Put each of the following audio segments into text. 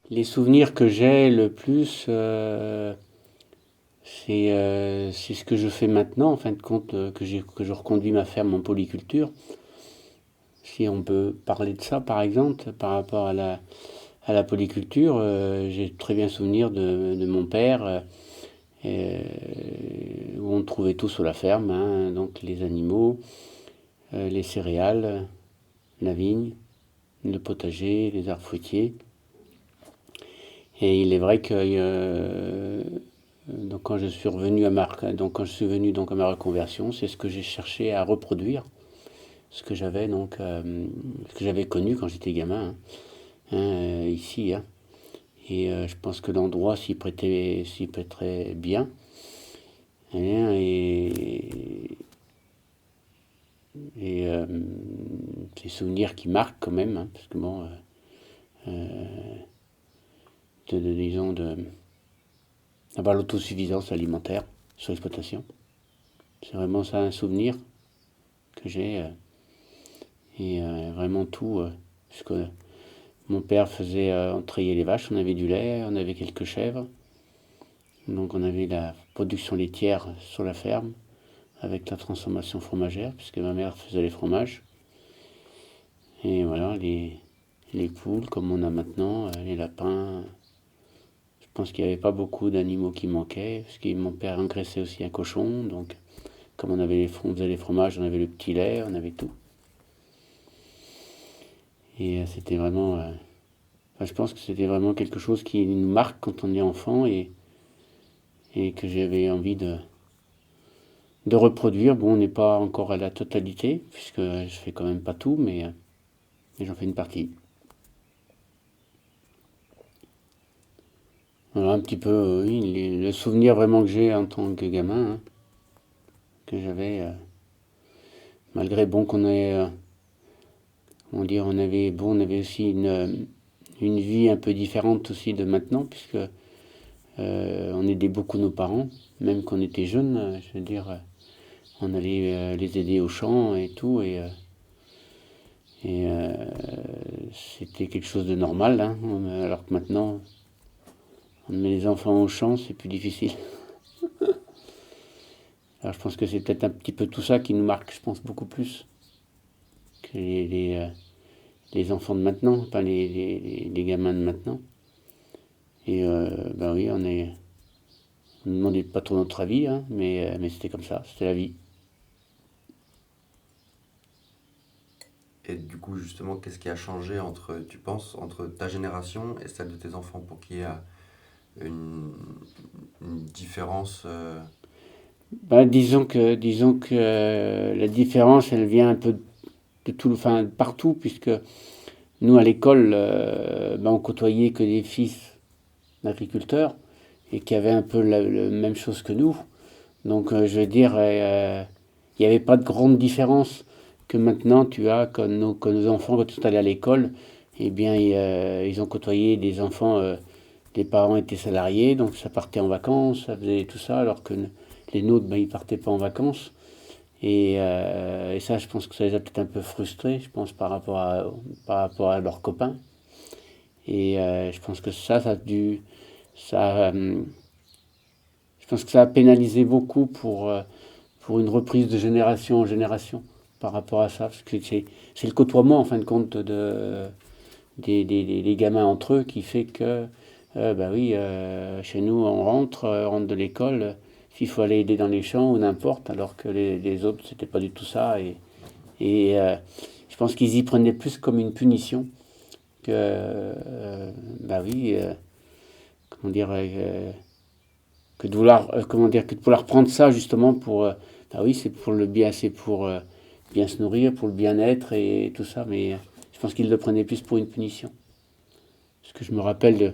Les souvenirs que j'ai le plus, c'est ce que je fais maintenant, en fin de compte, que je reconduis ma ferme en polyculture. Si on peut parler de ça, par exemple, par rapport à la polyculture, j'ai très bien souvenir de mon père, euh, où on trouvait tout sur la ferme, hein, donc les animaux, les céréales, la vigne, le potager, les arbres fruitiers. Et il est vrai que donc quand je suis venu donc à ma reconversion, c'est ce que j'ai cherché à reproduire, ce que j'avais connu quand j'étais gamin, hein, ici, hein. Et je pense que l'endroit s'y prêterait bien, hein, et des souvenirs qui marquent quand même, hein, parce que bon, disons d'avoir l'autosuffisance alimentaire sur l'exploitation. C'est vraiment ça un souvenir que j'ai. Et vraiment tout. Parce que mon père faisait entrailler les vaches, on avait du lait, on avait quelques chèvres. Donc on avait la production laitière sur la ferme, avec la transformation fromagère, puisque ma mère faisait les fromages. Et voilà, les poules comme on a maintenant, les lapins. Je pense qu'il n'y avait pas beaucoup d'animaux qui manquaient, parce que mon père engraissait aussi un cochon. Donc comme on faisait les fromages, on avait le petit lait, on avait tout. Et c'était vraiment... enfin, je pense que c'était vraiment quelque chose qui nous marque quand on est enfant et que j'avais envie de reproduire. Bon, on n'est pas encore à la totalité, puisque je fais quand même pas tout, mais j'en fais une partie. Voilà un petit peu, oui, le souvenir vraiment que j'ai en tant que gamin, hein, que j'avais, malgré bon qu'on ait, on avait aussi une vie un peu différente aussi de maintenant, puisque on aidait beaucoup nos parents, même quand on était jeunes, je veux dire, on allait les aider au champ et tout, et c'était quelque chose de normal, hein, alors que maintenant, on met les enfants au champ, c'est plus difficile. Alors je pense que c'est peut-être un petit peu tout ça qui nous marque, je pense, beaucoup plus que les enfants de maintenant, enfin les gamins de maintenant. Et ben oui, on ne demandait pas trop notre avis, hein, mais c'était comme ça, c'était la vie. Et du coup, justement, qu'est-ce qui a changé entre, tu penses, entre ta génération et celle de tes enfants pour qu'il y ait une, une différence Ben, disons que la différence, elle vient un peu de tout, enfin partout, puisque nous à l'école, ben, on côtoyait que des fils d'agriculteurs et qui avaient un peu la même chose que nous. Donc je veux dire, il n'y avait pas de grande différence que maintenant tu as que nos enfants quand ils sont allés à l'école, eh bien ils ont côtoyé des enfants, les parents étaient salariés, donc ça partait en vacances, ça faisait tout ça, alors que les nôtres, ben, ils partaient pas en vacances. Et ça, je pense que ça les a peut-être un peu frustrés, je pense, par rapport à leurs copains. Et je pense que ça a dû, ça, je pense que ça a pénalisé beaucoup pour une reprise de génération en génération par rapport à ça. Parce que c'est le côtoiement, en fin de compte, des gamins entre eux qui fait que, bah oui, chez nous, on rentre de l'école, s'il faut aller aider dans les champs ou n'importe, alors que les autres, c'était pas du tout ça. Et je pense qu'ils y prenaient plus comme une punition que, bah oui, comment dire, que de vouloir, comment dire, que de vouloir prendre ça justement pour, bah oui, c'est pour le bien, c'est pour bien se nourrir, pour le bien-être et tout ça, mais je pense qu'ils le prenaient plus pour une punition. Parce que je me rappelle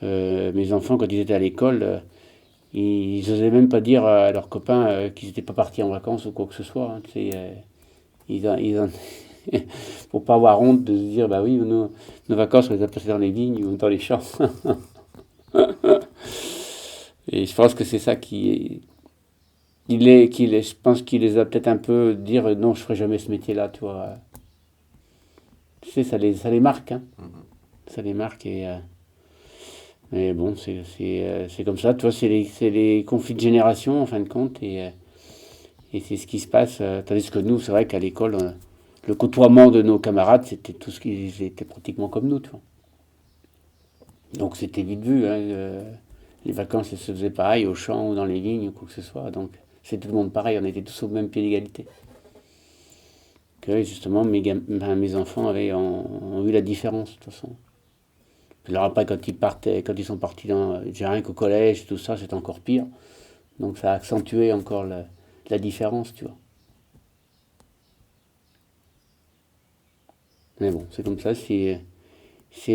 de mes enfants quand ils étaient à l'école, ils n'osaient même pas dire à leurs copains qu'ils n'étaient pas partis en vacances ou quoi que ce soit, hein, ils en, pour pas avoir honte de se dire bah oui, nos vacances on les a passées dans les vignes ou dans les champs. Et je pense que c'est ça je pense qu'il les a peut-être un peu dire non, je ferai jamais ce métier-là, tu vois. Tu sais, ça les marque, hein. mhm. Ça les marque Mais bon, c'est comme ça, tu vois, c'est les conflits de génération en fin de compte, et c'est ce qui se passe. Tandis que nous, c'est vrai qu'à l'école, le côtoiement de nos camarades, c'était tout ce qu'ils étaient pratiquement comme nous, tu vois. Donc c'était vite vu, hein, les vacances, elles se faisaient pareil, au champ ou dans les vignes ou quoi que ce soit. Donc c'est tout le monde pareil, on était tous au même pied d'égalité. Que justement, mes enfants ont eu la différence, de toute façon. Puis alors après, quand ils sont partis j'ai rien qu'au collège, tout ça, c'est encore pire. Donc ça a accentué encore la différence, tu vois. Mais bon, c'est comme ça, c'est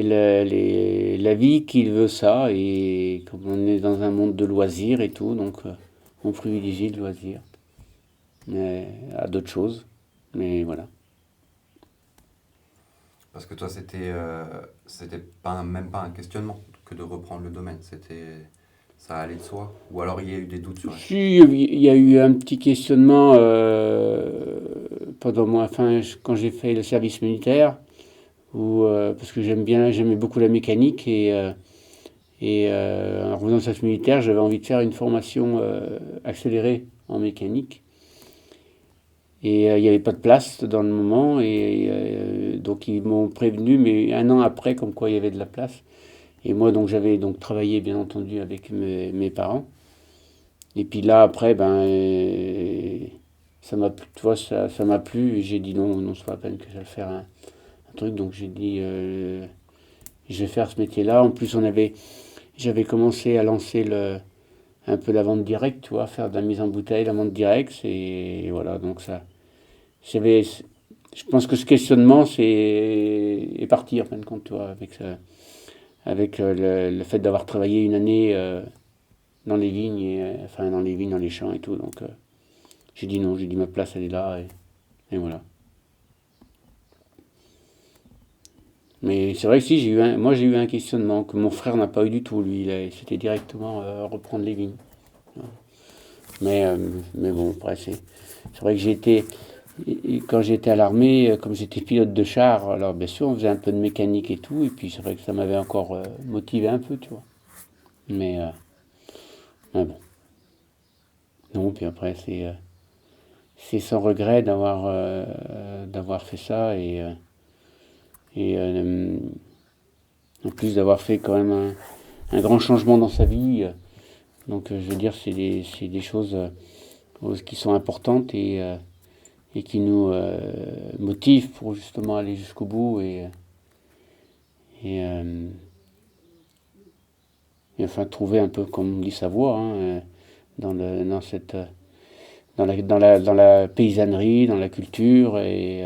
la vie qui veut ça, et comme on est dans un monde de loisirs et tout, donc on privilégie le loisir à d'autres choses. Mais voilà. Parce que toi, c'était pas, même pas un questionnement que de reprendre le domaine. Ça allait de soi. Ou alors il y a eu des doutes sur elle. Si, il y a eu un petit questionnement pendant quand j'ai fait le service militaire, parce que j'aimais beaucoup la mécanique, en revenant au service militaire, j'avais envie de faire une formation accélérée en mécanique. Et il n'y avait pas de place dans le moment, et donc ils m'ont prévenu, mais un an après, comme quoi il y avait de la place. Et moi, donc j'avais donc travaillé bien entendu avec mes parents. Et puis là, après, ça m'a plu, tu vois, ça m'a plu, et j'ai dit non, non, c'est pas la peine que j'aille faire un truc. Donc j'ai dit, je vais faire ce métier-là. En plus, j'avais commencé à lancer un peu la vente directe, tu vois, faire de la mise en bouteille, la vente directe, et voilà, donc ça, j'avais, je pense que ce questionnement est parti en fin de compte, tu vois, avec le fait d'avoir travaillé une année dans les vignes, enfin dans les vignes, dans les champs et tout. Donc j'ai dit non, j'ai dit ma place elle est là, et voilà. Mais c'est vrai que si, moi j'ai eu un questionnement que mon frère n'a pas eu du tout, lui, c'était directement reprendre les vignes. Mais, euh, mais bon, après c'est vrai que quand j'étais à l'armée, comme j'étais pilote de char, alors bien sûr on faisait un peu de mécanique et tout, et puis c'est vrai que ça m'avait encore motivé un peu, tu vois. Mais, euh, mais bon, non, puis après c'est sans regret d'avoir fait ça, et en plus d'avoir fait quand même un grand changement dans sa vie. Donc je veux dire, c'est des choses qui sont importantes, et qui nous motivent pour justement aller jusqu'au bout, et, euh, et enfin trouver un peu, comme on dit, sa voie, hein, dans cette dans la paysannerie, dans la culture, et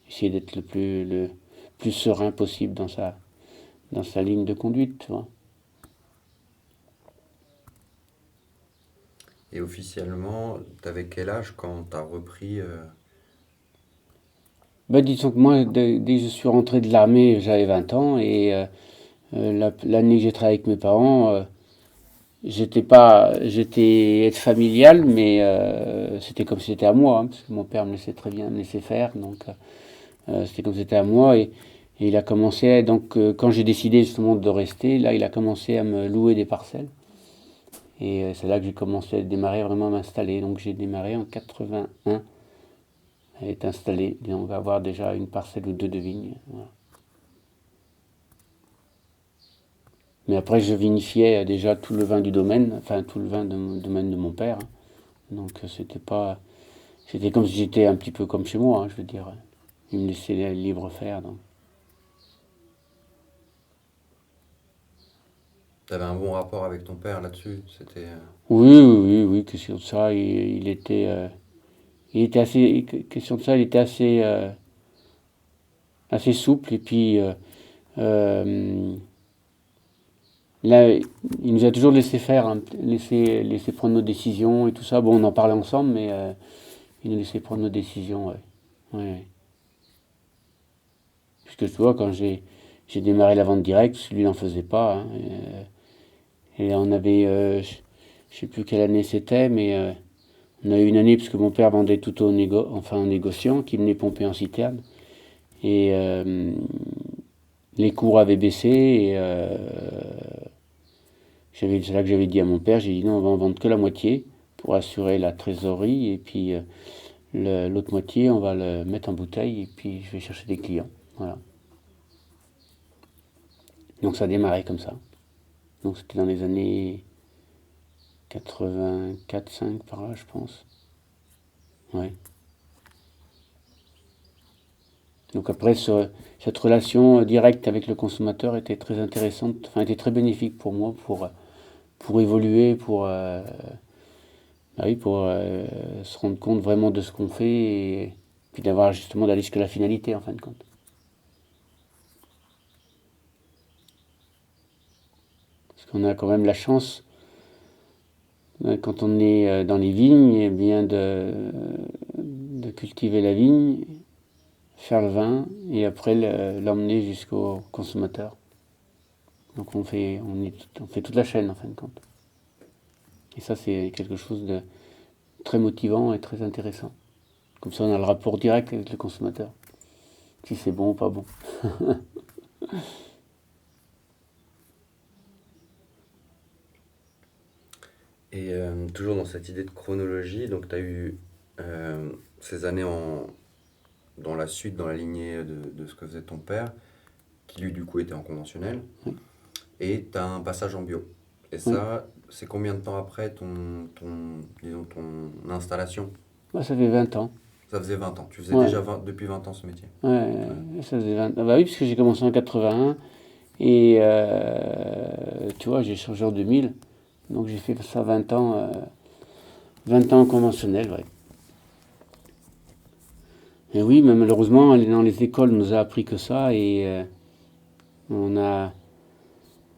essayer d'être le plus serein possible dans sa ligne de conduite, tu vois. Et officiellement, t'avais quel âge quand t'as repris Ben, disons que moi, dès que je suis rentré de l'armée, j'avais 20 ans, et l'année que j'ai travaillé avec mes parents, j'étais aide familiale, mais c'était comme si c'était à moi, hein, parce que mon père me laissait très bien, me laissait faire, donc c'était comme si c'était à moi, et il a commencé, donc quand j'ai décidé justement de rester, là, il a commencé à me louer des parcelles, et c'est là que j'ai commencé à démarrer vraiment à m'installer. Donc j'ai démarré en 81, à être installé, et on va avoir déjà une parcelle ou deux de vignes, voilà. Mais après, je vinifiais déjà tout le vin du domaine, enfin tout le vin du domaine de mon père, hein. Donc c'était comme si j'étais un petit peu comme chez moi, hein, je veux dire. Il me laissait libre faire. Donc. t'avais un bon rapport avec ton père là-dessus? Oui, oui, oui, oui, question de ça, il était assez, question de ça, il était assez souple, et puis euh, là, il nous a toujours laissé faire, hein, laissé prendre nos décisions et tout ça. Bon, on en parlait ensemble, mais il nous laissait prendre nos décisions, ouais. Ouais, ouais. Puisque tu vois, quand j'ai démarré la vente directe, lui n'en faisait pas, hein, et on avait, je sais plus quelle année c'était, mais on a eu une année parce que mon père vendait tout enfin, aux négociants qui venaient pomper en citerne. Et les cours avaient baissé et c'est là que j'avais dit à mon père, j'ai dit non, on va en vendre que la moitié pour assurer la trésorerie et puis l'autre moitié, on va le mettre en bouteille et puis je vais chercher des clients. Voilà. Donc ça a démarré comme ça. Donc c'était dans les années 84-5 par là, je pense. Ouais. Donc après, cette relation directe avec le consommateur était très intéressante, enfin était très bénéfique pour moi, pour évoluer, bah oui, pour se rendre compte vraiment de ce qu'on fait et puis d'aller jusqu'à la finalité en fin de compte. Parce qu'on a quand même la chance, quand on est dans les vignes, eh bien de cultiver la vigne, faire le vin et après l'emmener jusqu'au consommateur. Donc on fait toute la chaîne en fin de compte. Et ça c'est quelque chose de très motivant et très intéressant. Comme ça on a le rapport direct avec le consommateur. Si c'est bon ou pas bon. Et toujours dans cette idée de chronologie, donc tu as eu ces années dans la suite, dans la lignée de ce que faisait ton père, qui lui du coup était en conventionnel, Oui. et tu as un passage en bio. Et Oui. ça, c'est combien de temps après disons, ton installation? Moi ça fait 20 ans. Ça faisait 20 ans. Tu faisais Ouais. déjà depuis 20 ans ce métier. Ouais, ça faisait 20 ans. Ah bah oui, parce que j'ai commencé en 81 et tu vois, j'ai changé en 2000. Donc j'ai fait ça 20 ans conventionnel, ouais. Et oui, mais malheureusement, aller dans les écoles nous a appris que ça et on a,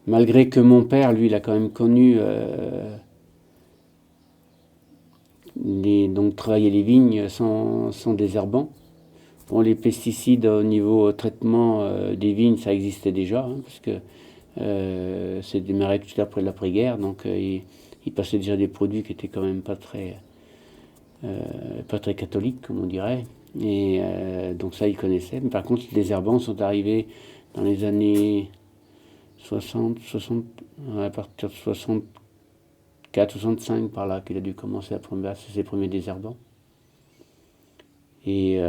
malgré que mon père, lui, il a quand même connu donc travailler les vignes sans désherbant. Bon, les pesticides au niveau traitement des vignes, ça existait déjà, hein, parce que c'est démarré tout après l'après-guerre, donc il passait déjà des produits qui étaient quand même pas très catholiques, comme on dirait. Et donc ça, il connaissait. Mais par contre, les désherbants sont arrivés dans les années 60, à partir de 64, 65 par là, qu'il a dû commencer à prendre ses premiers désherbants. Et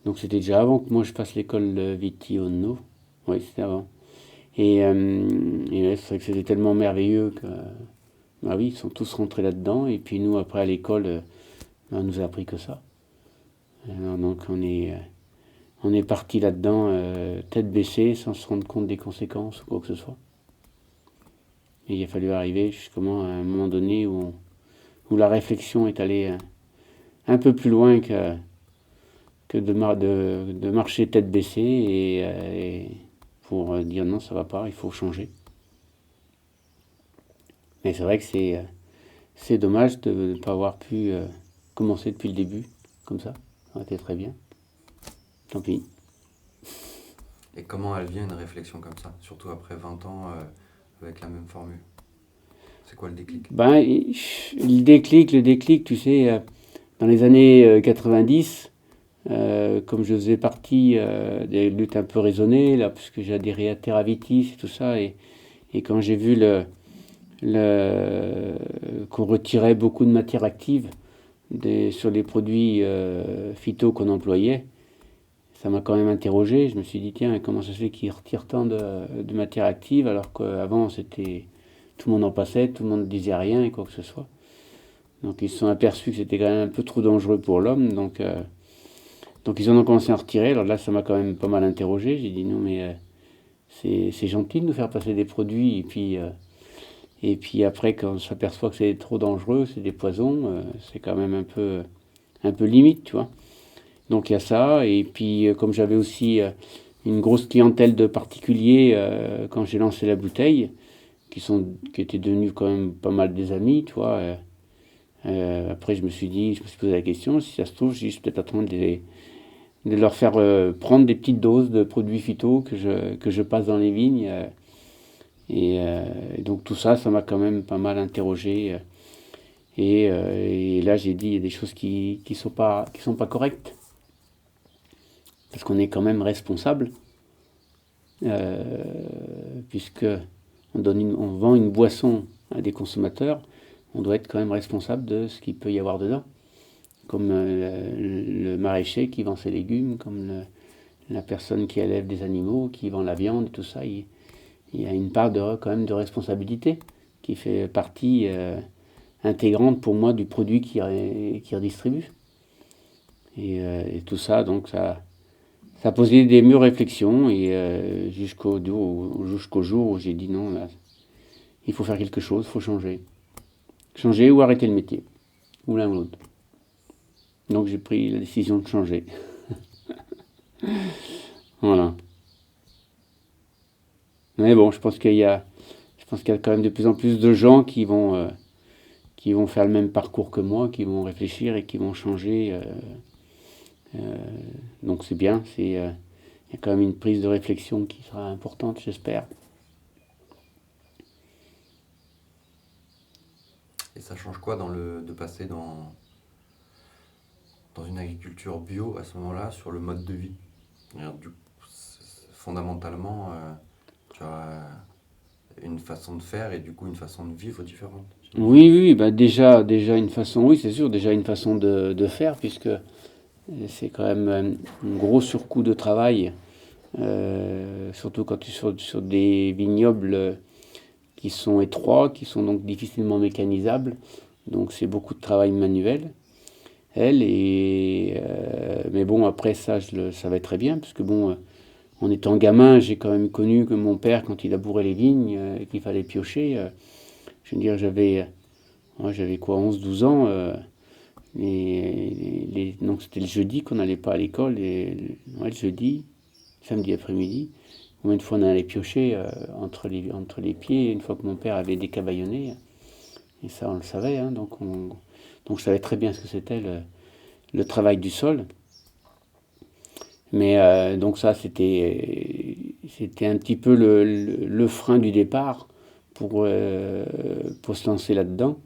donc c'était déjà avant que moi je fasse l'école de Viti Onno. Oui, c'était avant. Et ouais, c'est vrai que c'était tellement merveilleux que, bah oui, ils sont tous rentrés là-dedans. Et puis nous, après à l'école, on nous a appris que ça. Alors, donc on est parti là-dedans tête baissée, sans se rendre compte des conséquences ou quoi que ce soit. Et il a fallu arriver justement à un moment donné où la réflexion est allée un peu plus loin que de marcher tête baissée et pour dire non, ça va pas, il faut changer. Mais c'est vrai que c'est dommage de ne pas avoir pu commencer depuis le début, comme ça. Ça aurait été très bien. Tant pis. Et comment elle vient une réflexion comme ça, surtout après 20 ans avec la même formule? C'est quoi le déclic? Ben, le déclic, tu sais, dans les années 90, comme je faisais partie des luttes un peu raisonnées, là, puisque j'ai adhéré à Terravitis et tout ça, et quand j'ai vu qu'on retirait beaucoup de matière active sur les produits phyto qu'on employait, ça m'a quand même interrogé. Je me suis dit, tiens, comment ça se fait qu'ils retirent tant de matière active alors qu'avant, tout le monde en passait, tout le monde ne disait rien et quoi que ce soit. Donc ils se sont aperçus que c'était quand même un peu trop dangereux pour l'homme, donc ils en ont commencé à en retirer. Alors là, ça m'a quand même pas mal interrogé. J'ai dit, non, mais c'est gentil de nous faire passer des produits et puis après, quand on s'aperçoit que c'est trop dangereux, c'est des poisons, c'est quand même un peu limite, tu vois. Donc il y a ça, et puis comme j'avais aussi une grosse clientèle de particuliers quand j'ai lancé la bouteille, qui étaient devenus quand même pas mal des amis, tu vois. Après je me suis posé la question, si ça se trouve, je suis peut-être en train de leur faire prendre des petites doses de produits phyto que je passe dans les vignes. Et donc tout ça, ça m'a quand même pas mal interrogé. Et là j'ai dit, il y a des choses qui sont pas correctes. Parce qu'on est quand même responsable puisque on vend une boisson à des consommateurs, on doit être quand même responsable de ce qu'il peut y avoir dedans. Comme le maraîcher qui vend ses légumes, comme la personne qui élève des animaux, qui vend la viande, et tout ça, il y a une part quand même de responsabilité qui fait partie intégrante pour moi du produit qui redistribue. Et tout ça, donc ça a posé des mûres réflexions et jusqu'au jour où j'ai dit non, là, il faut faire quelque chose, il faut changer. Changer ou arrêter le métier, ou l'un ou l'autre. Donc j'ai pris la décision de changer. Voilà. Mais bon, je pense qu'il y a quand même de plus en plus de gens qui vont faire le même parcours que moi, qui vont réfléchir et qui vont changer. Donc c'est bien, il y a quand même une prise de réflexion qui sera importante, j'espère. Et ça change quoi de passer dans une agriculture bio à ce moment-là sur le mode de vie? Fondamentalement, tu as une façon de faire et du coup une façon de vivre différente. Oui, bah déjà une façon, oui c'est sûr, déjà une façon de faire, puisque c'est quand même un gros surcoût de travail, surtout quand tu es sur des vignobles qui sont étroits, qui sont donc difficilement mécanisables, donc c'est beaucoup de travail manuel. Mais bon, après ça, je le savais très bien, parce que bon, en étant gamin, j'ai quand même connu que mon père, quand il labourait les vignes, qu'il fallait piocher, je veux dire, j'avais quoi, 11 12 ans, donc c'était le jeudi qu'on n'allait pas à l'école, le jeudi, samedi après-midi, combien de fois on allait piocher entre les pieds, une fois que mon père avait décabaillonné, et ça on le savait, hein, donc je savais très bien ce que c'était le travail du sol. Mais donc ça, c'était un petit peu le frein du départ pour se lancer là-dedans.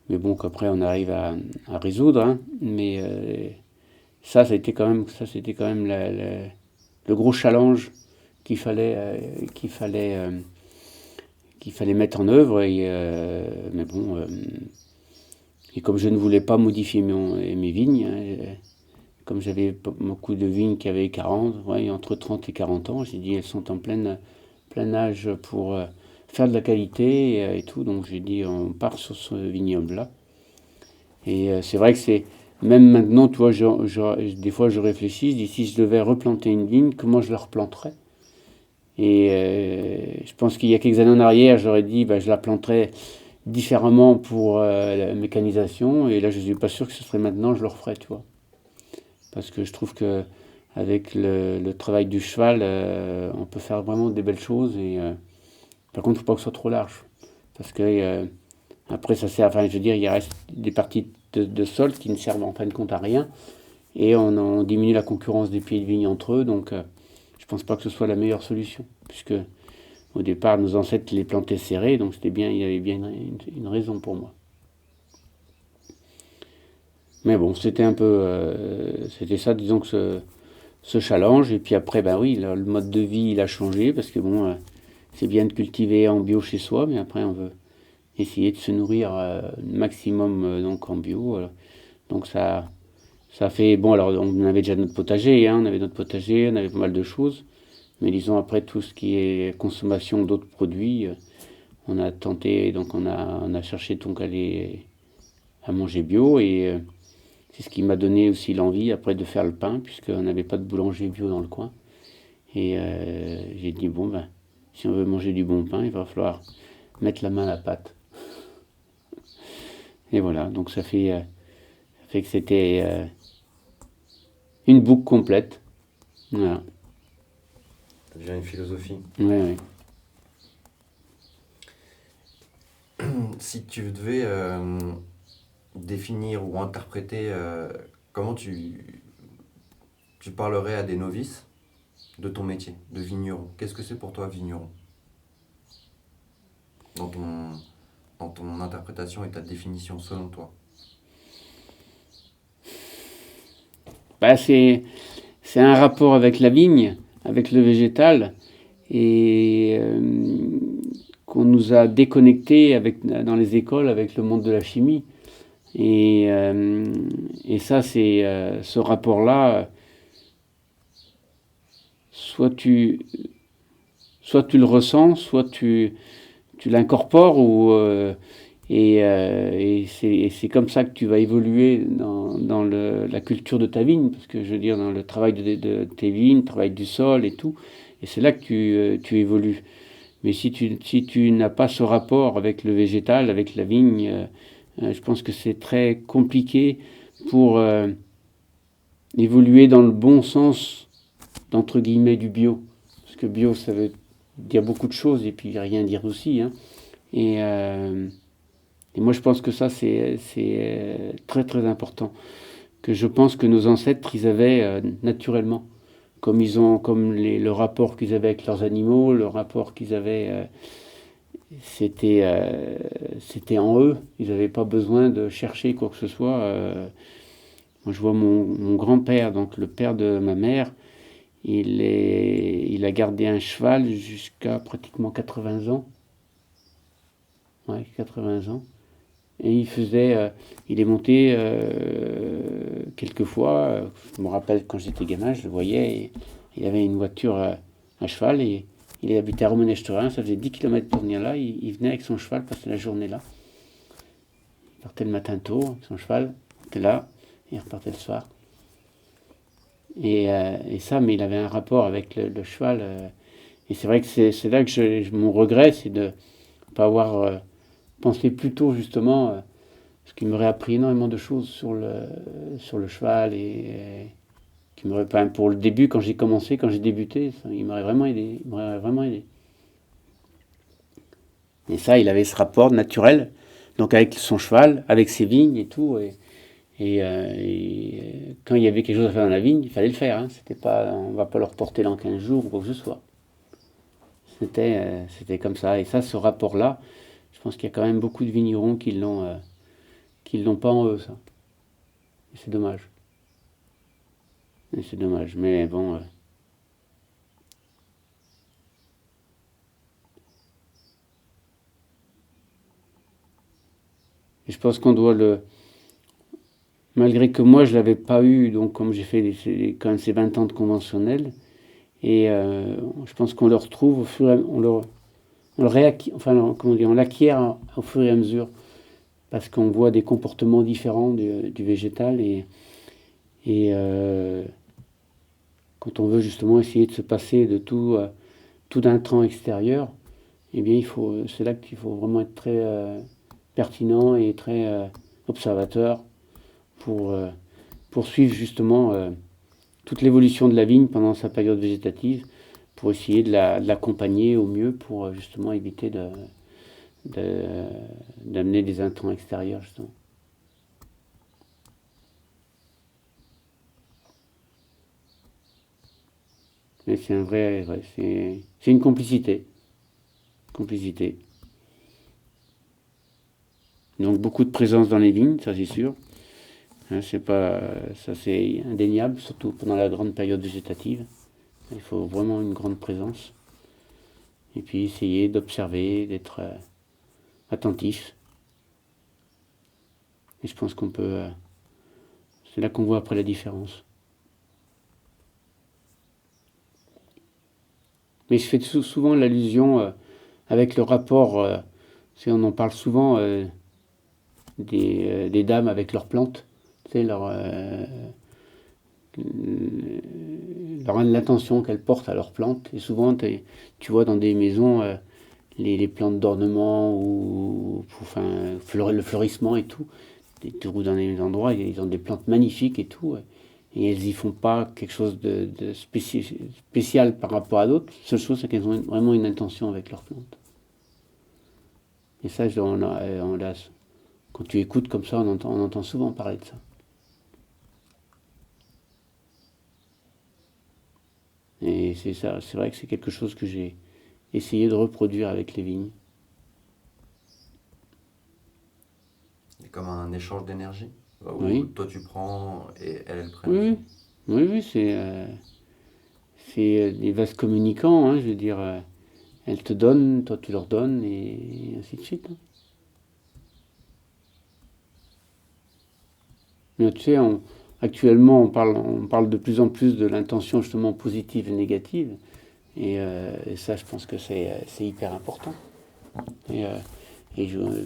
Mais bon, qu'après on arrive à résoudre, hein. Mais c'était quand même le gros challenge qu'il fallait mettre en œuvre. Mais bon, et comme je ne voulais pas modifier mes vignes, hein, comme j'avais beaucoup de vignes qui avaient 40, ouais, entre 30 et 40 ans, j'ai dit elles sont en plein âge pour faire de la qualité et tout. Donc j'ai dit on part sur ce vignoble-là. Et c'est vrai que c'est, même maintenant, tu vois, des fois je réfléchis, je dis si je devais replanter une vigne, comment je la replanterais? Et je pense qu'il y a quelques années en arrière, j'aurais dit bah, je la planterais différemment pour la mécanisation. Et là, je ne suis pas sûr que ce serait maintenant, je le referais, tu vois. Parce que je trouve que avec le travail du cheval, on peut faire vraiment des belles choses. Et par contre, il ne faut pas que ce soit trop large. Parce que après, ça sert, enfin, je veux dire, il reste des parties de sol qui ne servent en fin de compte à rien. Et on diminue la concurrence des pieds de vigne entre eux. Donc, je pense pas que ce soit la meilleure solution. Puisque au départ, nos ancêtres les plantaient serrés. Donc, c'était bien, il y avait bien une raison pour moi. Mais bon, c'était ça, disons que ce challenge. Et puis après, ben oui, le mode de vie, il a changé. Parce que bon, c'est bien de cultiver en bio chez soi. Mais après, on veut essayer de se nourrir maximum donc en bio. Donc ça fait, bon, alors on avait déjà notre potager, hein, on avait pas mal de choses, mais disons après tout ce qui est consommation d'autres produits, on a tenté, donc on a cherché donc à manger bio, et c'est ce qui m'a donné aussi l'envie après de faire le pain, puisqu'on n'avait pas de boulanger bio dans le coin. Et j'ai dit, bon, ben, si on veut manger du bon pain, il va falloir mettre la main à la pâte. Et voilà, donc ça fait que c'était une boucle complète. Voilà. Ça devient une philosophie. Ouais. Si tu devais définir ou interpréter comment tu parlerais à des novices de ton métier, de vigneron. Qu'est-ce que c'est pour toi, vigneron? Dans ton interprétation et ta définition, selon toi. Bah, c'est un rapport avec la vigne, avec le végétal, et qu'on nous a déconnectés dans les écoles avec le monde de la chimie. Et ça, c'est ce rapport-là, soit tu le ressens, soit tu l'incorpores, et c'est comme ça que tu vas évoluer dans la culture de ta vigne, parce que je veux dire, dans le travail de tes vignes, le travail du sol et tout, et c'est là que tu évolues. Mais si tu n'as pas ce rapport avec le végétal, avec la vigne, je pense que c'est très compliqué pour évoluer dans le bon sens, d'entre guillemets, du bio. Parce que bio, ça veut dire beaucoup de choses et puis rien dire aussi. Hein. Et moi, je pense que ça, c'est très très important. Que je pense que nos ancêtres, ils avaient naturellement. Comme le rapport qu'ils avaient avec leurs animaux, le rapport qu'ils avaient, c'était en eux. Ils n'avaient pas besoin de chercher quoi que ce soit. Moi, je vois mon grand-père, donc le père de ma mère, il a gardé un cheval jusqu'à pratiquement 80 ans. Ouais, 80 ans. Et il est monté quelquefois. Je me rappelle quand j'étais gamin, je le voyais. Il avait une voiture à cheval et il habitait à Romanèche-Turin. Ça faisait 10 km pour venir là. Il venait avec son cheval, passer la journée là. Il partait le matin tôt avec son cheval, il était là et il repartait le soir. Et ça, mais il avait un rapport avec le cheval. Et c'est vrai que c'est là que mon regret, c'est de ne pas avoir pensé plus tôt justement. Ce qui m'aurait appris énormément de choses sur le cheval et qui m'aurait pas pour le début quand j'ai commencé, quand j'ai débuté, il m'aurait vraiment aidé. Et ça, il avait ce rapport naturel, donc avec son cheval, avec ses vignes et tout. Et quand il y avait quelque chose à faire dans la vigne, il fallait le faire. Hein. C'était pas, on va pas le reporter dans 15 jours ou quoi que ce soit. C'était comme ça. Et ça, ce rapport-là, je pense qu'il y a quand même beaucoup de vignerons qui l'ont pas en eux, ça. Et c'est dommage. Et c'est dommage. Mais bon. Et je pense qu'on doit malgré que moi je l'avais pas eu, donc comme j'ai fait quand même ces 20 ans de conventionnel, et je pense qu'on le retrouve au fur et à mesure, on l'acquiert au fur et à mesure, parce qu'on voit des comportements différents du végétal, et quand on veut justement essayer de se passer de tout d'intrants extérieurs, eh bien c'est là qu'il faut vraiment être très pertinent et très observateur pour suivre justement toute l'évolution de la vigne pendant sa période végétative, pour essayer de l'accompagner au mieux pour justement éviter d'amener des intrants extérieurs justement. Mais c'est un vrai c'est une complicité. Donc beaucoup de présence dans les vignes, ça c'est sûr. Hein, ça c'est indéniable, surtout pendant la grande période végétative. Il faut vraiment une grande présence. Et puis essayer d'observer, d'être attentif. Et je pense qu'on peut... c'est là qu'on voit après la différence. Mais je fais souvent l'allusion avec le rapport, on en parle souvent des dames avec leurs plantes, l'attention qu'elles portent à leurs plantes. Et souvent, tu vois dans des maisons les plantes d'ornement ou le fleurissement et tout. Tu roules dans des endroits, ils ont des plantes magnifiques et tout. Et elles y font pas quelque chose de spécial par rapport à d'autres. La seule chose, c'est qu'elles ont vraiment une intention avec leurs plantes. Et ça, quand tu écoutes comme ça, on entend souvent parler de ça. Et c'est ça, c'est vrai que c'est quelque chose que j'ai essayé de reproduire avec les vignes. C'est comme un échange d'énergie. Où Oui. toi tu prends et elle prend. Oui, c'est c'est des vases communicants, hein, je veux dire, elles te donnent, toi tu leur donnes, et ainsi de suite. Hein. Mais tu sais, actuellement, on parle de plus en plus de l'intention justement positive et négative, et ça, je pense que c'est hyper important. Et,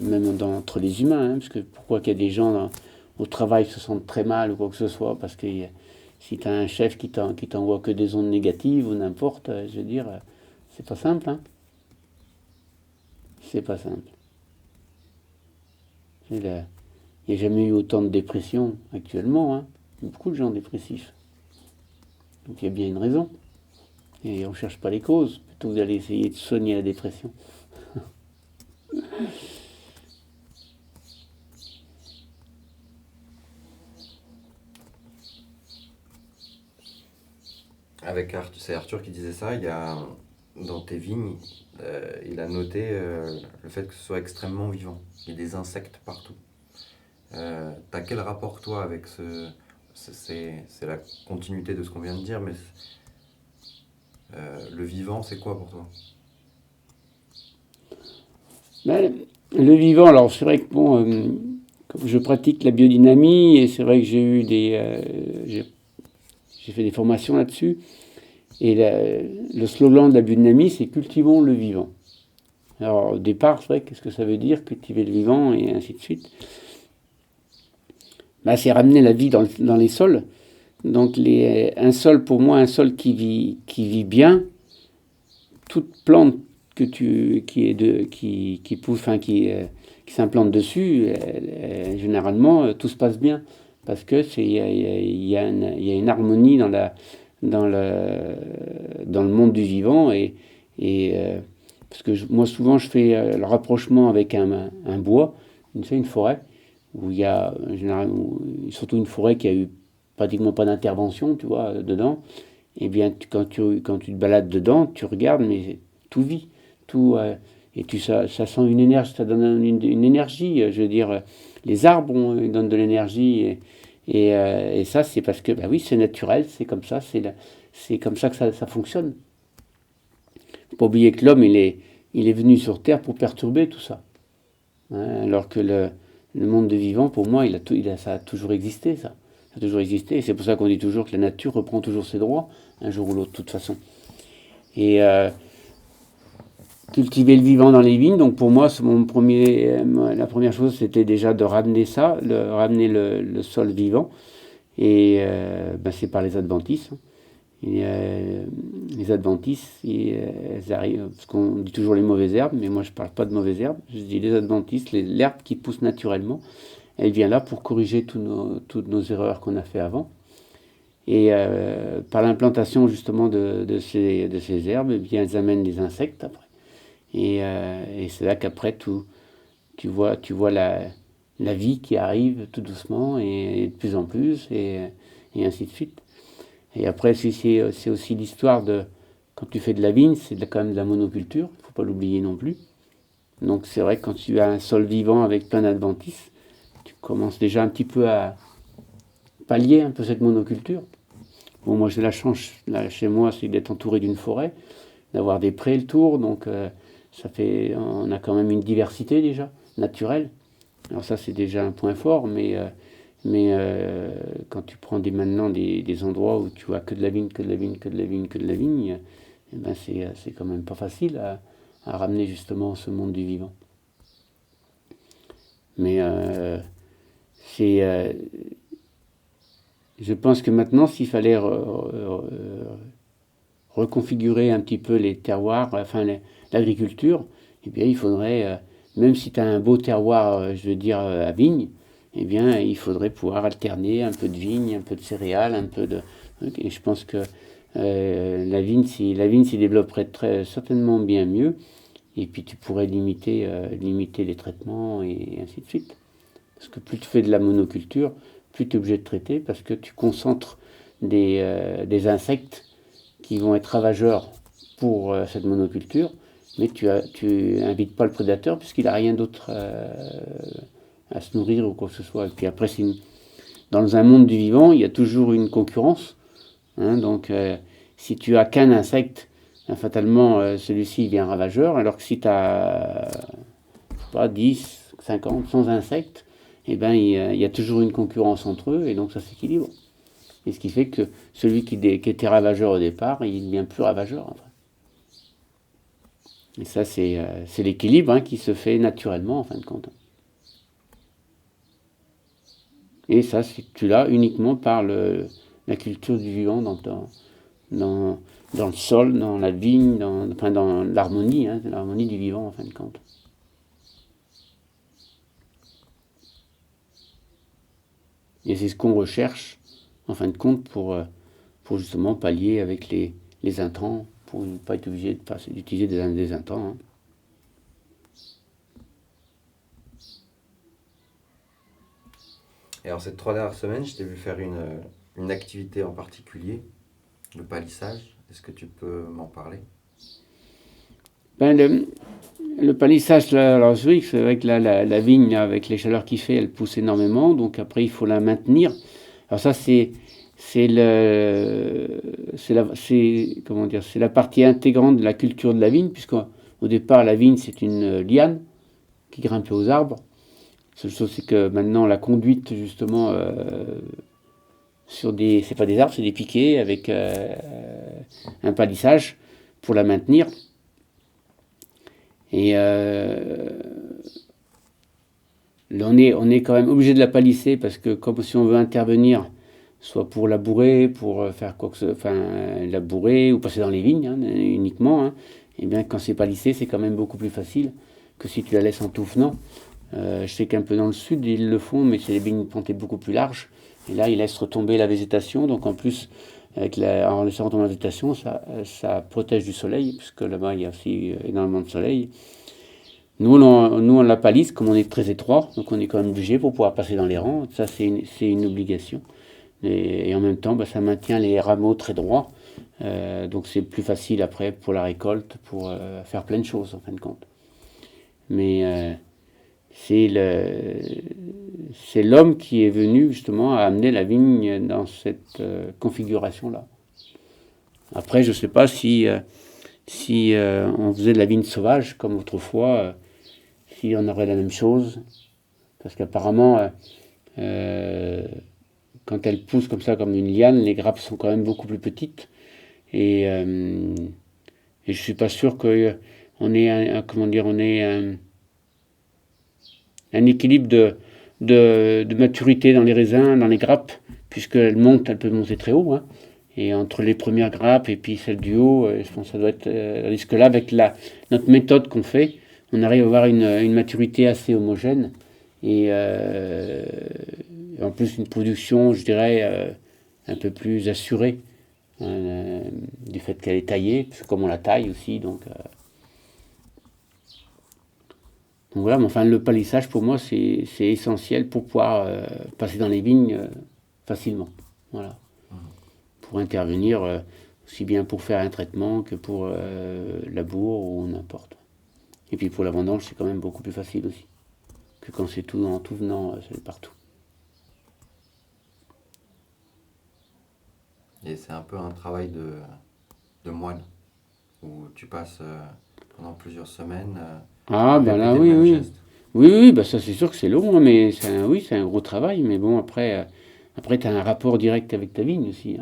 même entre les humains, hein, parce que pourquoi qu'il y a des gens au travail se sentent très mal ou quoi que ce soit, parce que si tu as un chef qui t'envoie que des ondes négatives ou n'importe, je veux dire, c'est pas simple. Hein. C'est pas simple. Il n'y a jamais eu autant de dépression actuellement. Hein. Il y a beaucoup de gens dépressifs. Donc il y a bien une raison. Et on ne cherche pas les causes, plutôt que d'aller essayer de soigner la dépression. C'est Arthur qui disait ça, il y a, dans tes vignes, il a noté le fait que ce soit extrêmement vivant. Il y a des insectes partout. T'as quel rapport toi avec c'est la continuité de ce qu'on vient de dire, mais le vivant, c'est quoi pour toi? Ben, le vivant, alors c'est vrai que bon, comme je pratique la biodynamie, et c'est vrai que j'ai fait des formations là-dessus, et le slogan de la biodynamie, c'est cultivons le vivant. Alors au départ, c'est vrai, qu'est-ce que ça veut dire, cultiver le vivant, et ainsi de suite. Ben, c'est ramener la vie dans les sols. Donc un sol, pour moi, un sol qui vit bien, toute plante qui pousse, enfin qui s'implante dessus, généralement tout se passe bien parce que il y a une harmonie dans le monde du vivant et parce que moi souvent je fais le rapprochement avec un bois, une forêt où il y a généralement surtout une forêt qui a eu pratiquement pas d'intervention, tu vois, dedans. Et bien quand tu te balades dedans, tu regardes, mais tout vit, tout et ça sent une énergie, ça donne une énergie. Je veux dire, les arbres ils donnent de l'énergie et ça c'est parce que bah oui c'est naturel, c'est comme ça, c'est comme ça que ça fonctionne. Faut pas oublier que l'homme il est venu sur Terre pour perturber tout ça, hein, alors que le monde des vivants pour moi ça a toujours existé ça. Ça a toujours existé et c'est pour ça qu'on dit toujours que la nature reprend toujours ses droits un jour ou l'autre de toute façon. Et cultiver le vivant dans les vignes. Donc pour moi, la première chose, c'était déjà de ramener ça, ramener le sol vivant. Et ben, c'est par les adventices. Et, les adventices, elles arrivent, parce qu'on dit toujours les mauvaises herbes, mais moi je ne parle pas de mauvaises herbes. Je dis les adventices, l'herbe qui pousse naturellement. Elle vient là pour corriger toutes nos erreurs qu'on a fait avant. Et par l'implantation justement de ces herbes, eh bien, elles amènent les insectes après. Et c'est là qu'après tu vois la vie qui arrive tout doucement et de plus en plus et ainsi de suite. Et après c'est aussi l'histoire de quand tu fais de la vigne, c'est quand même de la monoculture, il ne faut pas l'oublier non plus. Donc c'est vrai que quand tu as un sol vivant avec plein d'adventices, tu commences déjà un petit peu à pallier un peu cette monoculture. Bon, moi j'ai la chance là, chez moi, c'est d'être entouré d'une forêt, d'avoir des prés le tour, donc on a quand même une diversité déjà naturelle. Alors ça c'est déjà un point fort, mais quand tu prends maintenant des endroits où tu vois que de la vigne, que de la vigne, que de la vigne, que de la vigne, eh ben c'est quand même pas facile à ramener justement ce monde du vivant. Mais je pense que maintenant s'il fallait reconfigurer un petit peu les terroirs, enfin l'agriculture, eh bien il faudrait, même si tu as un beau terroir, je veux dire à vigne, eh bien il faudrait pouvoir alterner un peu de vigne, un peu de céréales, un peu de... Et je pense que la vigne s'y développerait certainement bien mieux, et puis tu pourrais limiter les traitements et ainsi de suite. Parce que plus tu fais de la monoculture, plus tu es obligé de traiter, parce que tu concentres des insectes qui vont être ravageurs pour cette monoculture, mais tu invites pas le prédateur puisqu'il n'a rien d'autre à se nourrir ou quoi que ce soit. Et puis après, dans un monde du vivant, il y a toujours une concurrence. Hein, donc si tu as qu'un insecte, fatalement, celui-ci devient ravageur, alors que si tu as, pas, 10, 50, 100 insectes, eh ben, il y a toujours une concurrence entre eux, et donc ça s'équilibre. Et ce qui fait que celui qui était ravageur au départ, il devient plus ravageur après. Et ça, c'est l'équilibre qui se fait naturellement, en fin de compte. Et ça, tu l'as uniquement par la culture du vivant dans le sol, dans la vigne, dans l'harmonie, l'harmonie du vivant, en fin de compte. Et c'est ce qu'on recherche, en fin de compte, pour justement pallier avec les intrants, pour ne pas être obligé d'utiliser des intrants. Et alors, ces 3 dernières semaines, je t'ai vu faire une activité en particulier, le palissage. Est-ce que tu peux m'en parler? Ben, le palissage, là, alors oui, c'est vrai que la vigne, avec les chaleurs qu'il fait, elle pousse énormément, donc après il faut la maintenir. Alors ça, c'est comment dire, c'est la partie intégrante de la culture de la vigne, puisqu'au départ, la vigne, c'est une liane qui grimpe aux arbres. La seule chose, c'est que maintenant, la conduite, justement, c'est pas des arbres, c'est des piquets avec un palissage pour la maintenir. Et on est quand même obligé de la palisser parce que comme si on veut intervenir, soit pour labourer, pour faire quoi que ce soit, enfin labourer ou passer dans les vignes uniquement, et bien quand c'est palissé, c'est quand même beaucoup plus facile que si tu la laisses en tout venant. Je sais qu'un peu dans le sud, ils le font, mais c'est des vignes plantées beaucoup plus larges. Et là, ils laissent retomber la végétation, donc en plus, en laissant retomber la végétation, ça protège du soleil, puisque là-bas, il y a aussi énormément de soleil. Nous, on la palisse, comme on est très étroit, donc on est quand même obligé pour pouvoir passer dans les rangs. Ça, c'est une obligation. Et en même temps, ça maintient les rameaux très droits. Donc c'est plus facile après pour la récolte, pour faire plein de choses, en fin de compte. Mais c'est l'homme qui est venu justement à amener la vigne dans cette configuration-là. Après, je ne sais pas si on faisait de la vigne sauvage comme autrefois, si on aurait la même chose. Parce qu'apparemment, quand elle pousse comme ça, comme une liane, les grappes sont quand même beaucoup plus petites. Et je ne suis pas sûr qu'on ait un équilibre de maturité dans les raisins, dans les grappes, puisqu'elle peut monter très haut. Et entre les premières grappes et puis celles du haut, je pense que ça doit être. Tandis que là, avec notre méthode qu'on fait, on arrive à avoir une maturité assez homogène. Et en plus, une production, je dirais, un peu plus assurée, du fait qu'elle est taillée, comme on la taille aussi. Donc voilà, mais enfin, le palissage, pour moi, c'est essentiel pour pouvoir passer dans les vignes facilement. Voilà. Pour intervenir, aussi bien pour faire un traitement que pour labour ou n'importe. Et puis pour la vendange, c'est quand même beaucoup plus facile aussi que quand c'est tout venant, c'est partout. Et c'est un peu un travail de moine, où tu passes pendant plusieurs semaines à Ben là, répéter le oui, même oui. geste. Oui, ça c'est sûr que c'est long, mais c'est un gros travail. Mais bon, après tu as un rapport direct avec ta vigne aussi.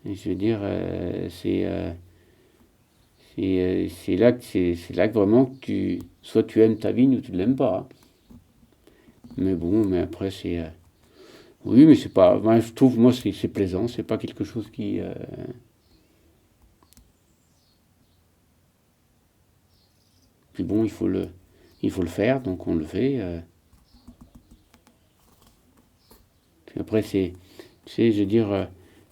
Et je veux dire, c'est là que vraiment soit tu aimes ta vigne ou tu ne l'aimes pas. Mais bon, mais après c'est oui, mais c'est pas. Moi, je trouve, moi, c'est plaisant. C'est pas quelque chose qui. Puis bon, il faut le faire, donc on le fait. Puis après, je veux dire,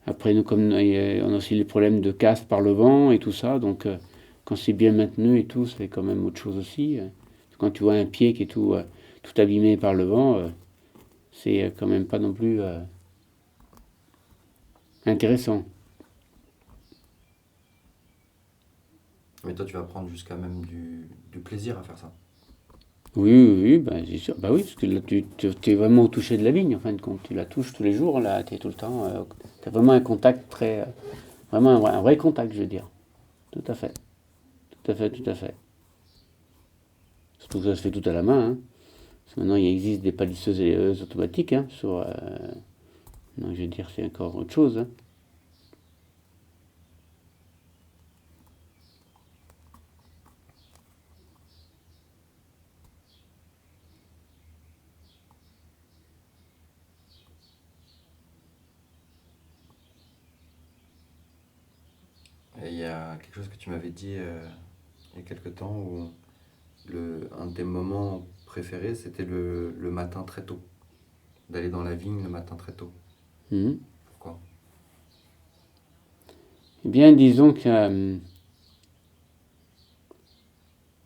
après, nous, comme on a aussi les problèmes de casse par le vent et tout ça, donc quand c'est bien maintenu et tout, c'est quand même autre chose aussi. Quand tu vois un pied qui est tout abîmé par le vent, c'est quand même pas non plus intéressant. Mais toi, tu vas prendre jusqu'à même du plaisir à faire ça. Oui, c'est sûr. Bah oui, parce que là, tu es vraiment au toucher de la vigne, en fin de compte. Tu la touches tous les jours, là, tu es tout le temps. Tu as vraiment un contact très, Vraiment un vrai contact, je veux dire. Tout à fait. Tout à fait, tout à fait. Surtout que ça se fait tout à la main. Hein. Parce que maintenant, il existe des palisseuses automatiques. Hein, donc, je veux dire, c'est encore autre chose. Hein. Et il y a quelque chose que tu m'avais dit il y a quelque temps où un de tes moments préférés, c'était le matin très tôt. D'aller dans la vigne le matin très tôt. Mhm. Pourquoi? Eh bien, disons que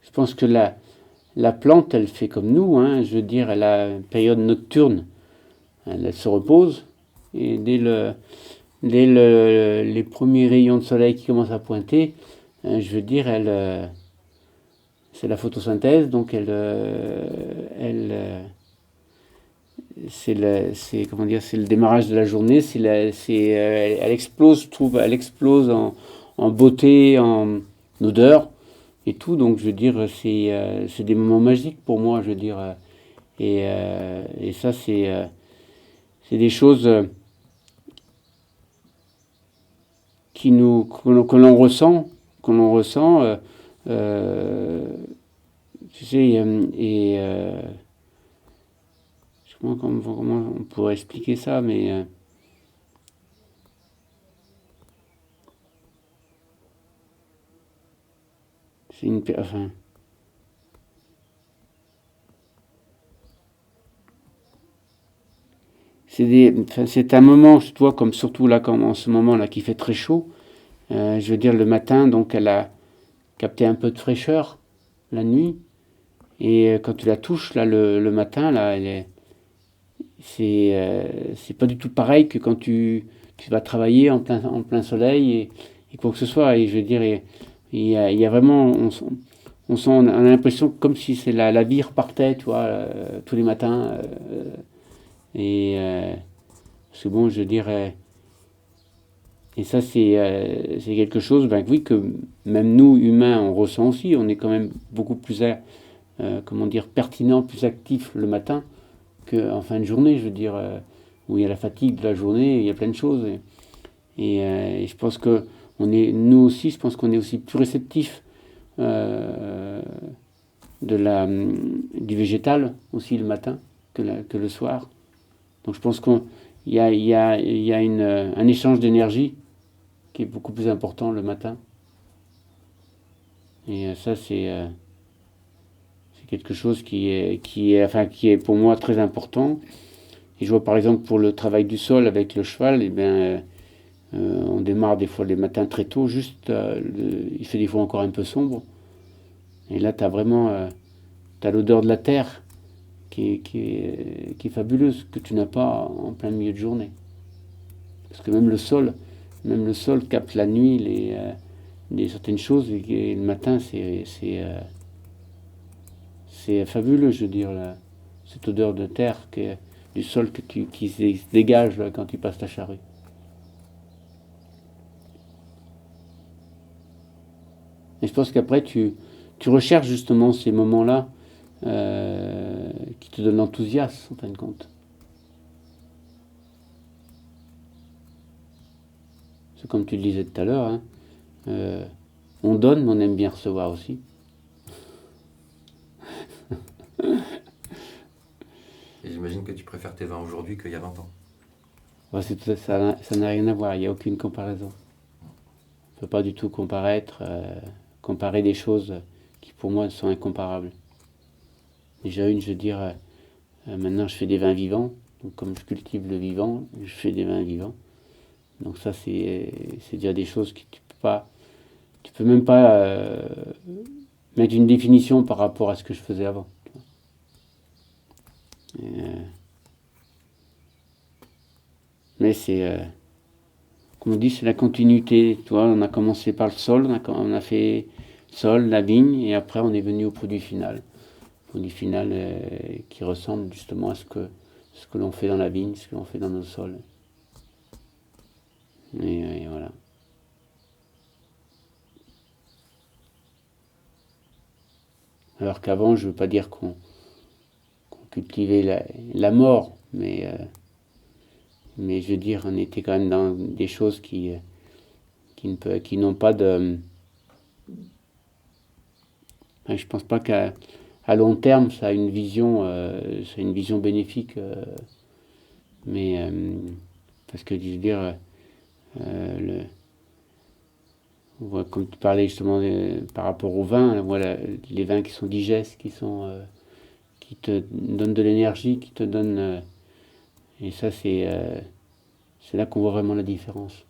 je pense que la plante, elle fait comme nous. Hein, je veux dire, elle a une période nocturne. Elle se repose. Et les premiers rayons de soleil qui commencent à pointer, je veux dire, c'est la photosynthèse, donc c'est comment dire, c'est le démarrage de la journée, elle explose, je trouve, elle explose en beauté, en odeur et tout. Donc je veux dire, c'est des moments magiques pour moi, je veux dire, et ça c'est des choses que l'on ressent, euh, tu sais, comment on pourrait expliquer ça, mais c'est une, enfin, c'est un moment, je vois, comme surtout là, comme en ce moment là, qui fait très chaud. Je veux dire, le matin, donc elle a capté un peu de fraîcheur la nuit, et quand tu la touches là le matin, là, c'est pas du tout pareil que quand tu vas travailler en plein soleil et quoi que ce soit. Et je veux dire, il y a vraiment, on a l'impression comme si c'est la vie repartait, tu vois, tous les matins. Parce que bon, je dirais, et ça c'est quelque chose, ben oui, que même nous humains on ressent aussi. On est quand même beaucoup plus, comment dire, pertinent, plus actif le matin qu'en fin de journée. Je veux dire, où il y a la fatigue de la journée, il y a plein de choses. Et je pense que nous aussi, je pense qu'on est aussi plus réceptif euh, du végétal aussi le matin que le soir. Donc je pense il y a un échange d'énergie qui est beaucoup plus important le matin. Et ça, c'est quelque chose qui est pour moi très important. Et je vois par exemple pour le travail du sol avec le cheval, eh bien, on démarre des fois les matins très tôt, juste il fait des fois encore un peu sombre. Et là, tu as vraiment t'as l'odeur de la terre qui est fabuleuse, que tu n'as pas en plein milieu de journée. Parce que même le sol capte la nuit certaines choses, et le matin, c'est fabuleux, je veux dire, là, cette odeur de terre du sol qui se dégage là, quand tu passes ta charrue. Et je pense qu'après, tu recherches justement ces moments-là qui te donnent l'enthousiasme, en fin de compte. C'est comme tu le disais tout à l'heure, hein, euh, on donne, mais on aime bien recevoir aussi. Et j'imagine que tu préfères tes vins aujourd'hui qu'il y a 20 ans. Ouais, ça n'a rien à voir, il n'y a aucune comparaison. On ne peut pas du tout comparer des choses qui pour moi sont incomparables. Déjà je veux dire, maintenant je fais des vins vivants, donc comme je cultive le vivant, je fais des vins vivants. Donc ça c'est déjà des choses que tu peux même pas mettre une définition par rapport à ce que je faisais avant. Mais comme on dit, c'est la continuité. Tu vois, on a commencé par le sol, on a fait sol, la vigne, et après on est venu au produit final. Produit final qui ressemble justement à ce que l'on fait dans la vigne, ce que l'on fait dans nos sols. Et voilà. Alors qu'avant, je ne veux pas dire qu'on cultivait la mort, mais je veux dire, on était quand même dans des choses qui n'ont pas de... Enfin, je pense pas qu'à long terme, ça a une vision bénéfique, mais parce que je veux dire, le, comme tu parlais justement par rapport au vin, voilà, les vins qui sont digestes, qui te donnent de l'énergie, qui te donnent, et ça c'est là qu'on voit vraiment la différence.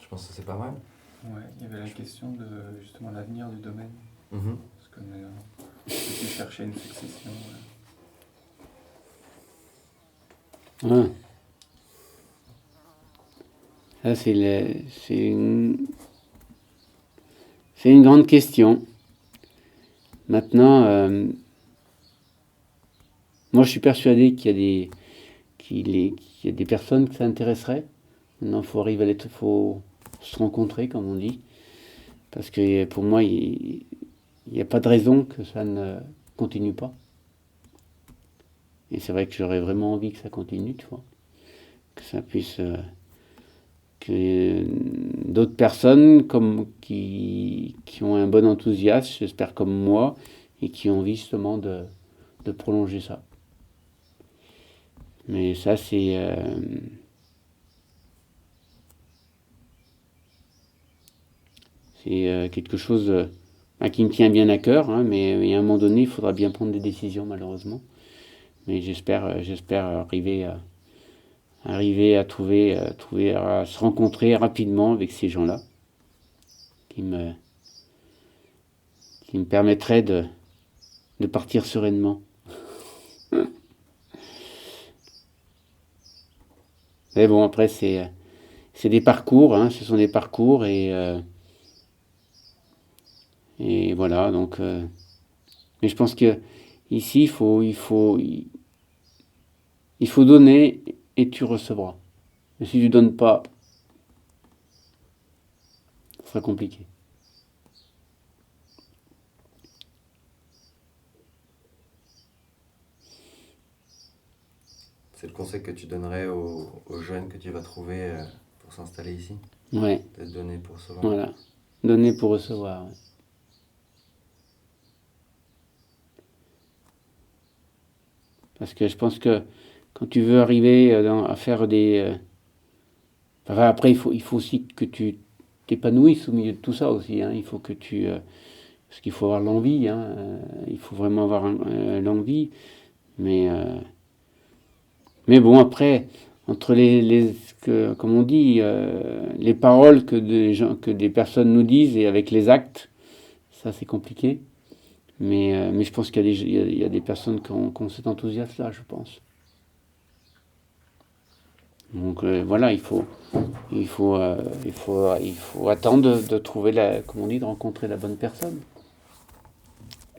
Je pense que c'est pas mal. Ouais, il y avait la question de justement l'avenir du domaine. Mhm. Parce qu'on tu cherchais une succession. Ah. Ça c'est une grande question. Maintenant, moi je suis persuadé qu'il y a des personnes que ça intéresserait. Maintenant, faut se rencontrer, comme on dit. Parce que pour moi, il n'y a pas de raison que ça ne continue pas. Et c'est vrai que j'aurais vraiment envie que ça continue, tu vois. Que ça puisse... que d'autres personnes qui ont un bon enthousiasme, j'espère comme moi, et qui ont envie justement de prolonger ça. Mais ça, c'est quelque chose qui me tient bien à cœur, hein, mais à un moment donné, il faudra bien prendre des décisions, malheureusement. Mais j'espère arriver à à se rencontrer rapidement avec ces gens-là, qui me, qui me permettraient de partir sereinement. Mais bon, après, c'est des parcours, hein, ce sont des parcours, et voilà, donc... mais je pense que ici, il faut donner et tu recevras. Et si tu donnes pas, ce sera compliqué. C'est le conseil que tu donnerais aux jeunes que tu vas trouver pour s'installer ici? Ouais, D'être donné pour recevoir. voilà. Donner pour recevoir. Ouais. Parce que je pense que quand tu veux arriver à faire enfin, après, il faut aussi que tu t'épanouisses au milieu de tout ça aussi. Hein. Il faut que parce qu'il faut avoir l'envie. Hein. Il faut vraiment avoir l'envie. Mais, euh, mais bon, après, entre comme on dit, les paroles que des personnes nous disent et avec les actes, ça c'est compliqué. Mais je pense qu'il y a il y a des personnes qui ont cet enthousiasme-là, je pense. Donc voilà, il faut attendre de trouver comme on dit, de rencontrer la bonne personne.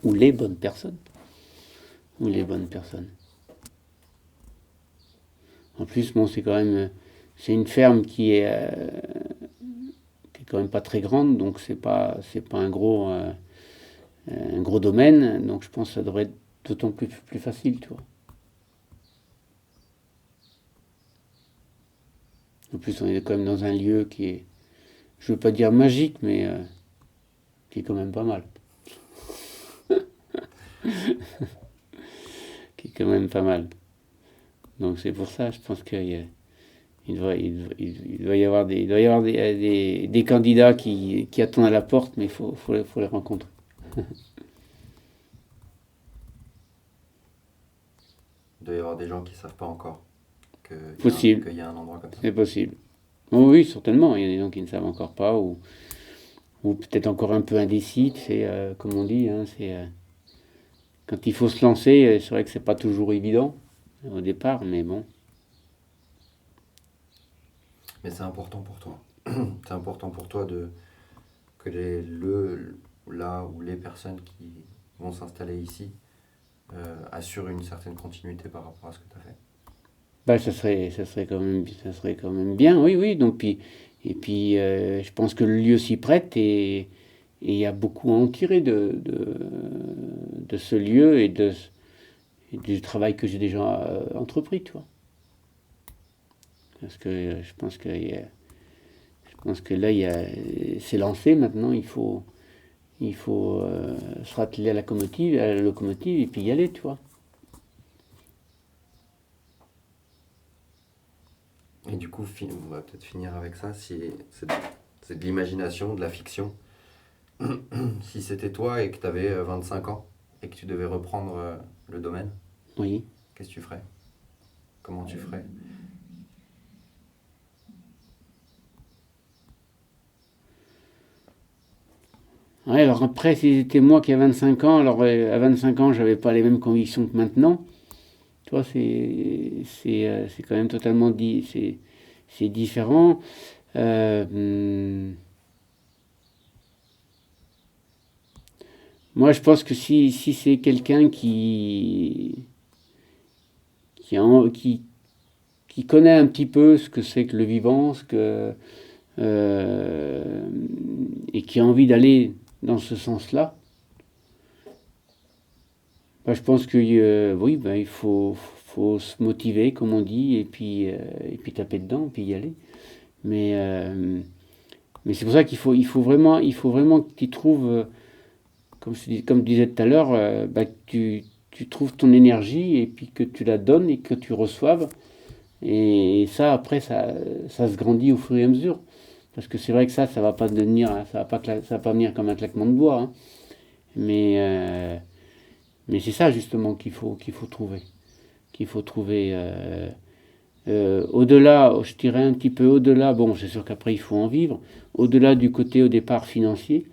Ou les bonnes personnes. Ou les bonnes personnes. En plus, bon, c'est une ferme qui est quand même pas très grande, donc c'est pas un gros domaine, donc je pense que ça devrait être d'autant plus facile, tu vois. En plus, on est quand même dans un lieu qui est, je veux pas dire magique, mais qui est quand même pas mal. Qui est quand même pas mal. Donc c'est pour ça, je pense il doit y avoir des candidats qui attendent à la porte, mais faut les rencontrer. Il doit y avoir des gens qui ne savent pas encore Possible, qu'il y a un endroit comme ça. c'est possible. Oh oui, certainement, il y a des gens qui ne savent encore pas, ou peut-être encore un peu indécis, c'est comme on dit, hein, quand il faut se lancer, c'est vrai que c'est pas toujours évident au départ, mais bon. Mais c'est important pour toi. C'est important pour toi que là où les personnes qui vont s'installer ici assurent une certaine continuité par rapport à ce que tu as fait. Bah, ça serait quand même bien, oui, oui. Donc, et puis, je pense que le lieu s'y prête et il y a beaucoup à en tirer de ce lieu et du travail que j'ai déjà entrepris, tu vois. Parce que je pense que là, c'est lancé maintenant. Il faut se ratteler à la locomotive et puis y aller, tu vois. Et du coup, on va peut-être finir avec ça. Si c'est de l'imagination, de la fiction. Si c'était toi et que tu avais 25 ans et que tu devais reprendre le domaine, Oui. qu'est-ce que tu ferais? Comment tu ferais? Ouais, alors après, si c'était moi qui ai 25 ans, alors à 25 ans, j'avais pas les mêmes convictions que maintenant. Tu vois, c'est quand même totalement c'est différent. Moi, je pense que si c'est quelqu'un qui, a en- qui connaît un petit peu ce que c'est que le vivant, euh, et qui a envie d'aller dans ce sens-là, bah, je pense que oui, bah, faut se motiver, comme on dit, et puis taper dedans, et puis y aller. Mais, euh, mais c'est pour ça il faut vraiment que tu trouves, comme je disais tout à l'heure, bah, que tu trouves ton énergie et puis que tu la donnes et que tu reçoives. Et ça, après, ça se grandit au fur et à mesure. Parce que c'est vrai que ça va pas devenir, ça va pas venir comme un claquement de doigts, hein. Mais, euh, mais c'est ça justement qu'il faut trouver. Qu'il faut trouver au-delà, je dirais un petit peu au-delà, bon, c'est sûr qu'après il faut en vivre, au-delà du côté au départ financier,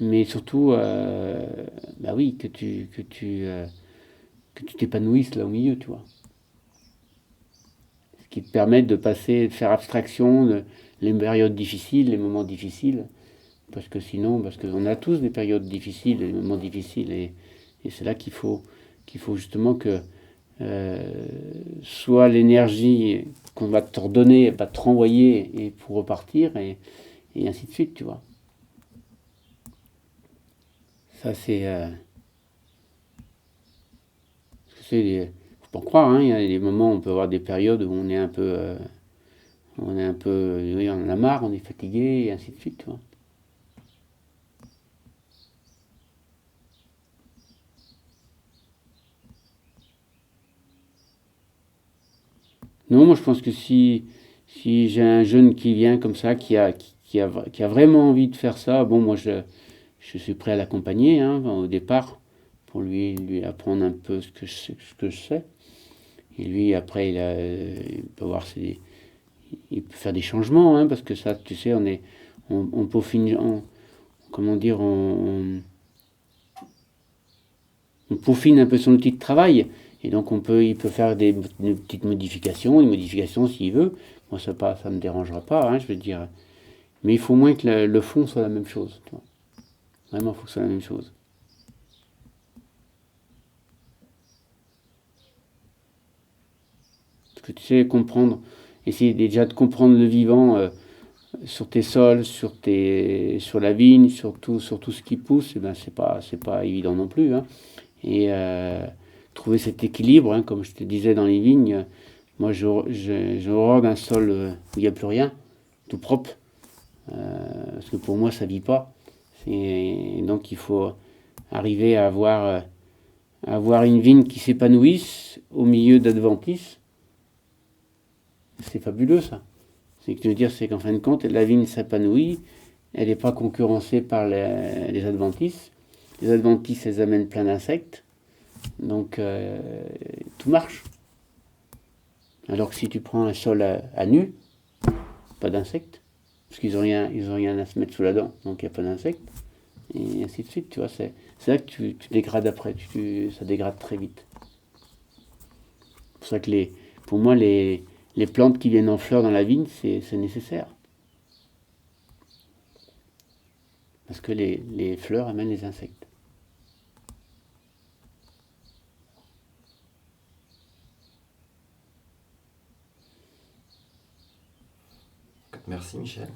mais surtout, bah oui, que tu t'épanouisses là au milieu, tu vois. Ce qui te permet de passer, de faire abstraction les périodes difficiles, les moments difficiles, parce que sinon, parce qu'on a tous des périodes difficiles, des moments difficiles, et c'est là qu'il faut justement que soit l'énergie qu'on va te redonner va te renvoyer et pour repartir, et ainsi de suite, tu vois. Ça, faut pas en croire, hein, il y a des moments où on peut avoir des périodes où on est un peu, oui, on en a marre, on est fatigué, et ainsi de suite, tu vois. Non, moi je pense que si j'ai un jeune qui vient comme ça, qui a vraiment envie de faire ça, bon, je suis prêt à l'accompagner, hein, au départ, pour lui apprendre un peu ce que je sais. Et lui, après, il peut voir il peut faire des changements, hein, parce que ça, tu sais, on peaufine, comment dire, on peaufine un peu son outil de travail. Et donc, il peut faire des petites modifications, des modifications s'il veut. Moi, ça me dérangera pas, hein, je veux dire. Mais il faut au moins que le fond soit la même chose, tu vois. Vraiment, il faut que ce soit la même chose. Parce que tu sais, essayer déjà de comprendre le vivant sur tes sols, sur la vigne, sur tout ce qui pousse, eh ben, c'est pas évident non plus, hein. Et trouver cet équilibre, hein, comme je te disais dans les vignes, moi j'ai horreur d'un sol où il n'y a plus rien, tout propre, parce que pour moi ça vit pas. Donc il faut arriver à avoir une vigne qui s'épanouisse au milieu d'adventices. C'est fabuleux ça. C'est que je veux dire, c'est qu'en fin de compte, la vigne s'épanouit, elle n'est pas concurrencée par les adventices. Les adventices, elles amènent plein d'insectes, donc tout marche. Alors que si tu prends un sol à nu, pas d'insectes, parce ils ont rien à se mettre sous la dent, donc il n'y a pas d'insectes, et ainsi de suite, tu vois. C'est là que tu dégrades après, ça dégrade très vite. C'est pour ça que pour moi, les plantes qui viennent en fleurs dans la vigne, c'est nécessaire. Parce que les fleurs amènent les insectes. Merci Michel.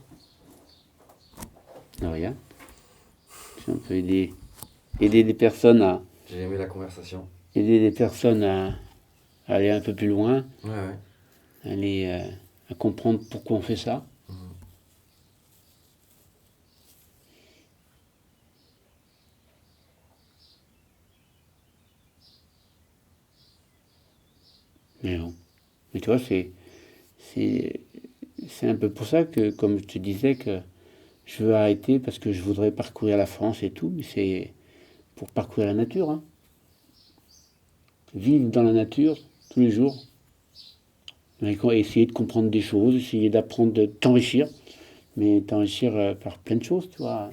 De rien. Si on peut aider des personnes à J'ai aimé la conversation. à aller un peu plus loin, Ouais, ouais. à comprendre pourquoi on fait ça. Mais bon. Mais tu vois, c'est, c'est un peu pour ça que, comme je te disais, que je veux arrêter parce que je voudrais parcourir la France et tout, mais c'est pour parcourir la nature, hein. Vivre dans la nature tous les jours, essayer de comprendre des choses, essayer d'apprendre, de t'enrichir, mais t'enrichir par plein de choses, tu vois.